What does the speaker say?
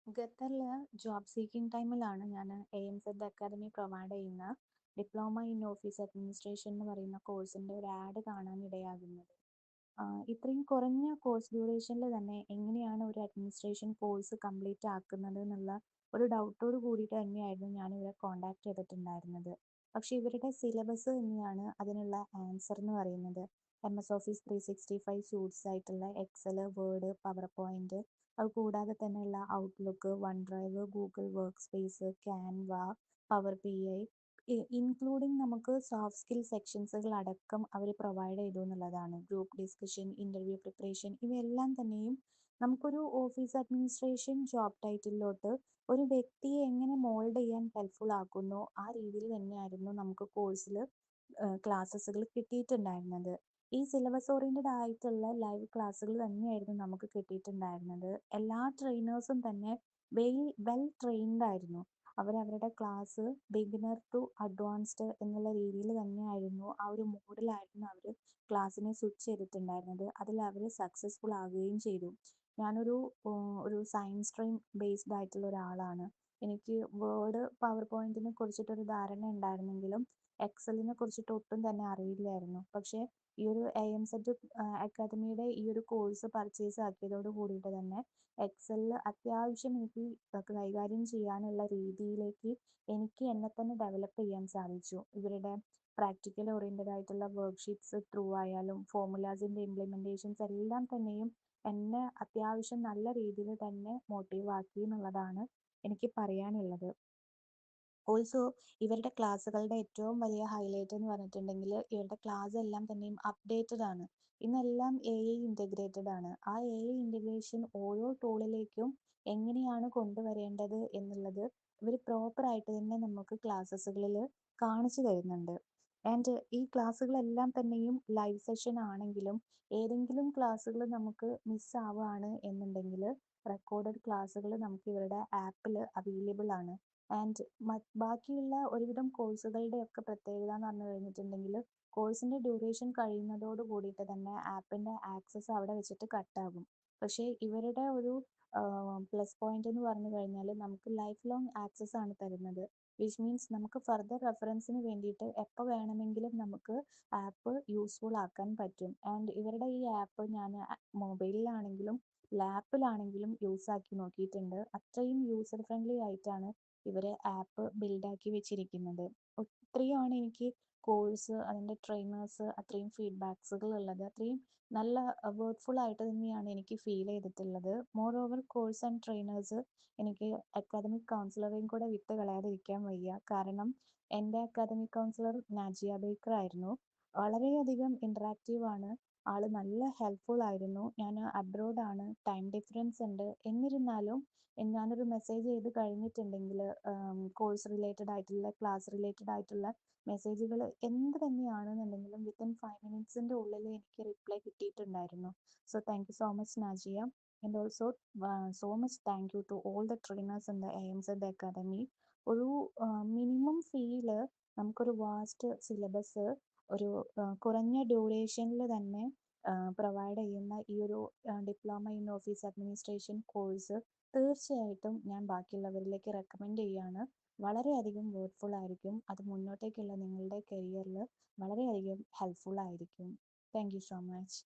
ഖത്തറില് job seeking ടൈമിലാണ് ഞാൻ ANZ academy provide ചെയ്യുന്ന ഡിപ്ലോമ ഇൻ ഓഫീസ് അഡ്മിനിസ്ട്രേഷൻ എന്ന് പറയുന്ന കോഴ്സിന്റെ ഒരു ആഡ് കാണാൻ ഇടയാകുന്നത്. ഇത്രയും കുറഞ്ഞ കോഴ്സ് ഡ്യൂറേഷനിൽ തന്നെ എങ്ങനെയാണ് ഒരു അഡ്മിനിസ്ട്രേഷൻ കോഴ്സ് കംപ്ലീറ്റ് ആക്കുന്നത് എന്നുള്ള ഒരു ഡൗട്ടോട് കൂടിയിട്ട് തന്നെയായിരുന്നു ഞാൻ ഇവരെ കോൺടാക്ട് ചെയ്തിട്ടുണ്ടായിരുന്നത്. പക്ഷേ ഇവരുടെ സിലബസ് തന്നെയാണ് അതിനുള്ള ആൻസർ എന്ന് പറയുന്നത്. MS ഓഫീസ് 365 സ്യൂട്ട്സ് ആയിട്ടുള്ള എക്സൽ, വേർഡ്, പവർ പോയിന്റ്, അത് കൂടാതെ തന്നെയുള്ള outlook, one drive, Google work space, Canva, power BI, including നമുക്ക് സോഫ്റ്റ് സ്കിൽ സെക്ഷൻസുകൾ അടക്കം അവർ പ്രൊവൈഡ് ചെയ്തു എന്നുള്ളതാണ്. ഗ്രൂപ്പ് ഡിസ്കഷൻ, ഇന്റർവ്യൂ പ്രിപ്പറേഷൻ, ഇവയെല്ലാം തന്നെയും നമുക്കൊരു ഓഫീസ് അഡ്മിനിസ്ട്രേഷൻ ജോബ് ടൈറ്റിലോട്ട് ഒരു വ്യക്തിയെ എങ്ങനെ മോൾഡ് ചെയ്യാൻ ഹെൽപ്ഫുൾ ആക്കുന്നോ ആ രീതിയിൽ തന്നെയായിരുന്നു നമുക്ക് കോഴ്സിൽ ക്ലാസ്സസുകൾ കിട്ടിയിട്ടുണ്ടായിരുന്നത്. ഈ സിലബസ് ഓറിയന്റഡ് ആയിട്ടുള്ള ലൈവ് ക്ലാസ്സുകൾ തന്നെയായിരുന്നു നമുക്ക് കിട്ടിയിട്ടുണ്ടായിരുന്നത്. എല്ലാ ട്രെയിനേഴ്സും തന്നെ വെൽ ട്രെയിൻഡ് ആയിരുന്നു. അവരവരുടെ ക്ലാസ് ബിഗിനർ ടു അഡ്വാൻസ്ഡ് എന്നുള്ള രീതിയിൽ തന്നെയായിരുന്നു, ആ ഒരു മോഡിലായിരുന്നു അവർ ക്ലാസ്സിനെ സ്വിച്ച് ചെയ്തിട്ടുണ്ടായിരുന്നത്. അതിൽ അവർ സക്സസ്ഫുൾ ആകുകയും ചെയ്തു. ഞാനൊരു ഒരു സയൻസ് സ്ട്രീം ബേസ്ഡ് ആയിട്ടുള്ള ഒരാളാണ്. എനിക്ക് വേർഡ്, പവർ പോയിന്റിനെ കുറിച്ചിട്ടൊരു ധാരണ ഉണ്ടായിരുന്നെങ്കിലും എക്സലിനെ കുറിച്ചിട്ട് ഒട്ടും തന്നെ അറിയില്ലായിരുന്നു. പക്ഷേ ഈ ഒരു ANZ അക്കാദമിയുടെ ഈ ഒരു കോഴ്സ് പർച്ചേസ് ആക്കിയതോട് കൂടിയിട്ട് തന്നെ എക്സലിൽ അത്യാവശ്യം എനിക്ക് കൈകാര്യം ചെയ്യാനുള്ള രീതിയിലേക്ക് എനിക്ക് എന്നെ തന്നെ ഡെവലപ്പ് ചെയ്യാൻ സാധിച്ചു. ഇവരുടെ പ്രാക്ടിക്കൽ ഓറിയന്റഡ് ആയിട്ടുള്ള വർക്ക്ഷീറ്റ്സ് ത്രൂ ആയാലും ഫോർമുലാസിന്റെ ഇംപ്ലിമെന്റേഷൻസ് എല്ലാം തന്നെയും എന്നെ അത്യാവശ്യം നല്ല രീതിയിൽ തന്നെ മോട്ടീവ് ആക്കി എന്നുള്ളതാണ് എനിക്ക് പറയാനുള്ളത്. ഓൾസോ ഇവരുടെ ക്ലാസ്സുകളുടെ ഏറ്റവും വലിയ ഹൈലൈറ്റ് എന്ന് പറഞ്ഞിട്ടുണ്ടെങ്കിൽ ഇവരുടെ ക്ലാസ് എല്ലാം തന്നെയും അപ്ഡേറ്റഡ് ആണ്. ഇന്നെല്ലാം AI ഇൻ്റഗ്രേറ്റഡ് ആണ്. ആ AI ഇൻ്റഗ്രേഷൻ ഓരോ ടൂളിലേക്കും എങ്ങനെയാണ് കൊണ്ടുവരേണ്ടത് എന്നുള്ളത് ഇവർ പ്രോപ്പർ ആയിട്ട് തന്നെ നമുക്ക് ക്ലാസ്സസുകളിൽ കാണിച്ചു തരുന്നുണ്ട്. ആൻഡ് ഈ ക്ലാസ്സുകളെല്ലാം തന്നെയും ലൈവ് സെഷൻ ആണെങ്കിലും ഏതെങ്കിലും ക്ലാസ്സുകൾ നമുക്ക് മിസ് ആവുകയാണ് എന്നുണ്ടെങ്കിൽ റെക്കോർഡഡ് ക്ലാസ്സുകൾ നമുക്ക് ഇവരുടെ ആപ്പിൽ അവൈലബിൾ ആണ്. ആൻഡ് ബാക്കിയുള്ള ഒരുവിധം കോഴ്സുകളുടെ ഒക്കെ പ്രത്യേകത എന്ന് പറഞ്ഞു കഴിഞ്ഞിട്ടുണ്ടെങ്കിൽ കോഴ്സിന്റെ ഡ്യൂറേഷൻ കഴിയുന്നതോട് കൂടിയിട്ട് തന്നെ ആപ്പിന്റെ ആക്സസ് അവിടെ വെച്ചിട്ട് കട്ടാകും. പക്ഷേ ഇവരുടെ ഒരു പ്ലസ് പോയിന്റ് എന്ന് പറഞ്ഞു കഴിഞ്ഞാൽ നമുക്ക് ലൈഫ് ലോങ് ആക്സസ് ആണ് തരുന്നത്. വിച്ച് മീൻസ് നമുക്ക് ഫർദർ റെഫറൻസിന് വേണ്ടിയിട്ട് എപ്പോൾ വേണമെങ്കിലും നമുക്ക് ആപ്പ് യൂസ്ഫുൾ ആക്കാൻ പറ്റും. ആൻഡ് ഇവരുടെ ഈ ആപ്പ് ഞാൻ മൊബൈലിലാണെങ്കിലും ലാപ്പിലാണെങ്കിലും യൂസ് ആക്കി നോക്കിയിട്ടുണ്ട്. അത്രയും യൂസർ ഫ്രണ്ട്ലി ആയിട്ടാണ് ഇവരെ ആപ്പ് ബിൽഡാക്കി വെച്ചിരിക്കുന്നത്. ഒത്തിരിയാണ് എനിക്ക് കോഴ്സ്, അതിൻ്റെ ട്രെയിനേഴ്സ്, അത്രയും ഫീഡ്ബാക്സുകൾ ഉള്ളത്. അത്രയും നല്ല വർക്ക്ഫുൾ ആയിട്ട് തന്നെയാണ് എനിക്ക് ഫീൽ ചെയ്തിട്ടുള്ളത്. More over course and trainers എനിക്ക് അക്കാദമിക് കൗൺസിലറേയും കൂടെ വിട്ട് കളയാതിരിക്കാൻ വയ്യ. കാരണം എൻ്റെ അക്കാദമിക് കൗൺസിലർ നാജിയ ബേക്കർ ആയിരുന്നു. വളരെയധികം ഇൻറ്ററാക്റ്റീവ് ആണ്. ആള് നല്ല ഹെൽപ്ഫുൾ ആയിരുന്നു. ഞാൻ അബ്രോഡ് ആണ്, ടൈം ഡിഫറൻസ് ഉണ്ട്. എന്നിരുന്നാലും ഞാനൊരു മെസ്സേജ് ചെയ്ത് കഴിഞ്ഞിട്ടുണ്ടെങ്കിൽ കോഴ്സ് റിലേറ്റഡ് ആയിട്ടുള്ള ക്ലാസ് റിലേറ്റഡ് ആയിട്ടുള്ള മെസ്സേജുകൾ എന്ത് തന്നെയാണെന്നുണ്ടെങ്കിലും വിത്തിൻ 5 മിനിറ്റ്സിൻ്റെ ഉള്ളിൽ എനിക്ക് റിപ്ലൈ കിട്ടിയിട്ടുണ്ടായിരുന്നു. So thank you so much Najiya. And also so much thank you to all the trainers in the ANZ academy. ഒരു മിനിമം ഫീയിൽ നമുക്കൊരു വാസ്റ്റ് സിലബസ് ഒരു കുറഞ്ഞ ഡ്യൂറേഷനിൽ തന്നെ പ്രൊവൈഡ് ചെയ്യുന്ന ഈ ഒരു diploma in office administration course തീർച്ചയായിട്ടും ഞാൻ ബാക്കിയുള്ളവരിലേക്ക് റെക്കമെൻഡ് ചെയ്യുകയാണ്. വളരെയധികം വേർഡ്ഫുൾ ആയിരിക്കും. അത് മുന്നോട്ടേക്കുള്ള നിങ്ങളുടെ കരിയറിൽ വളരെയധികം ഹെൽപ്ഫുൾ ആയിരിക്കും. Thank you so much.